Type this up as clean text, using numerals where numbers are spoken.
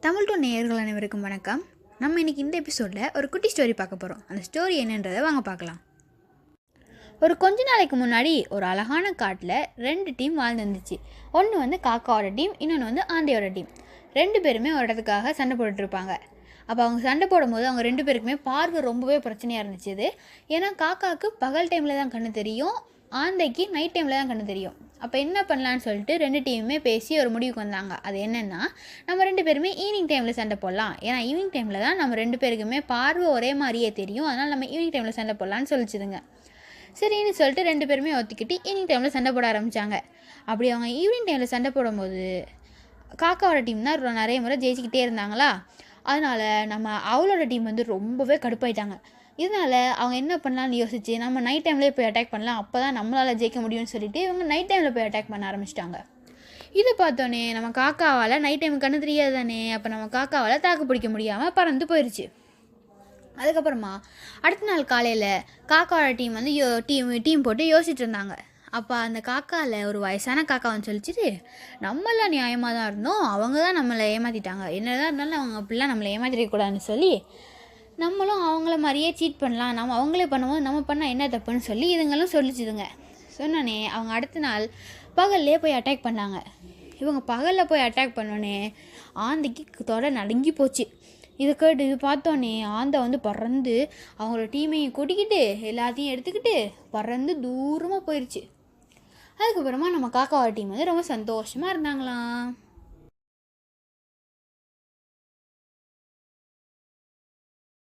Tamil two நேயர்கள் அனைவருக்கும் வணக்கம். நம்ம இன்றைக்கி இந்த எபிசோடில் ஒரு குட்டி ஸ்டோரி பார்க்க போகிறோம். அந்த ஸ்டோரி என்னன்றதை வாங்க பார்க்கலாம். ஒரு கொஞ்ச நாளைக்கு முன்னாடி ஒரு அழகான காட்டில் 2 டீம் வாழ்ந்துருந்துச்சு. ஒன்று வந்து காக்காவோட டீம், இன்னொன்று வந்து ஆந்தையோட டீம். 2 பேருமே ஒரு இடத்துக்காக சண்டை போட்டுட்ருப்பாங்க. அப்போ அவங்க சண்டை போடும்போது அவங்க 2 பேருக்குமே பார்வை ரொம்பவே பிரச்சனையாக இருந்துச்சு. இது ஏன்னா காக்காவுக்கு பகல் டைமில் தான் கண்ணு தெரியும், ஆந்தைக்கு நைட் டைமில் தான் கண்ணு தெரியும். அப்போ என்ன பண்ணலான்னு சொல்லிட்டு 2 டீமுமே பேசி ஒரு முடிவுக்கு வந்தாங்க. அது என்னென்னா, நம்ம 2 பேருமே ஈவினிங் டைமில் சண்டை போடலாம். ஏன்னா ஈவினிங் டைமில் தான் நம்ம 2 பேருக்குமே பார்வை ஒரே மாதிரியே தெரியும். அதனால் நம்ம ஈவினிங் டைமில் சண்டை போடலான்னு சொல்லிச்சுதுங்க. சரின்னு சொல்லிட்டு 2 பேருமே ஒத்துக்கிட்டு ஈவினிங் டைமில் சண்டை போட ஆரம்பித்தாங்க. அப்படி அவங்க ஈவினிங் டைமில் சண்டை போடும்போது காக்காவோட டீம் தான் நிறைய முறை ஜெயிச்சிக்கிட்டே இருந்தாங்களா. அதனால் நம்ம அவளோட டீம் வந்து ரொம்பவே கடுப்பாயிட்டாங்க. இதனால் அவங்க என்ன பண்ணலான்னு யோசிச்சு, நம்ம நைட் டைம்லேயே போய் அட்டாக் பண்ணலாம், அப்போ தான் நம்மளால் ஜெயிக்க முடியும்னு சொல்லிட்டு இவங்க நைட் டைமில் போய் அட்டாக் பண்ண ஆரம்பிச்சிட்டாங்க. இதை பார்த்தோன்னே நம்ம காக்காவால் நைட் டைம் கண்ணு தெரியாது தானே, அப்போ நம்ம காக்காவால் தாக்கு பிடிக்க முடியாமல் பறந்து போயிடுச்சு. அதுக்கப்புறமா அடுத்த நாள் காலையில் காக்காவோட டீம் வந்து டீம் போட்டு யோசிச்சுட்டு இருந்தாங்க. அப்போ அந்த காக்காவில் ஒரு வயசான காக்கா வந்து சொல்லிச்சுட்டு, நம்மளாம் நியாயமாக தான் இருந்தோம், அவங்க தான் நம்மளை ஏமாற்றிட்டாங்க, என்னதான் இருந்தாலும் அவங்க அப்படிலாம் நம்மளை ஏமாற்றிடக்கூடாதுன்னு சொல்லி நம்மளும் அவங்கள மாதிரியே சீட் பண்ணலாம், நம்ம அவங்களே பண்ணும்போது நம்ம பண்ணால் என்ன தப்புன்னு சொல்லி இதுங்களும் சொல்லிச்சுதுங்க. சொன்னோன்னே அவங்க அடுத்த நாள் பகல்லே போய் அட்டாக் பண்ணாங்க. இவங்க பகலில் போய் அட்டாக் பண்ணோன்னே ஆந்தைக்கு தொடை நடுங்கி போச்சு. இது பார்த்தோன்னே ஆந்தை வந்து பறந்து அவங்களோட டீமையும் கூட்டிக்கிட்டு எல்லாத்தையும் எடுத்துக்கிட்டு பறந்து தூரமாக போயிடுச்சு. அதுக்கப்புறமா நம்ம காக்காவோட டீம் வந்து ரொம்ப சந்தோஷமாக இருந்தாங்களாம்.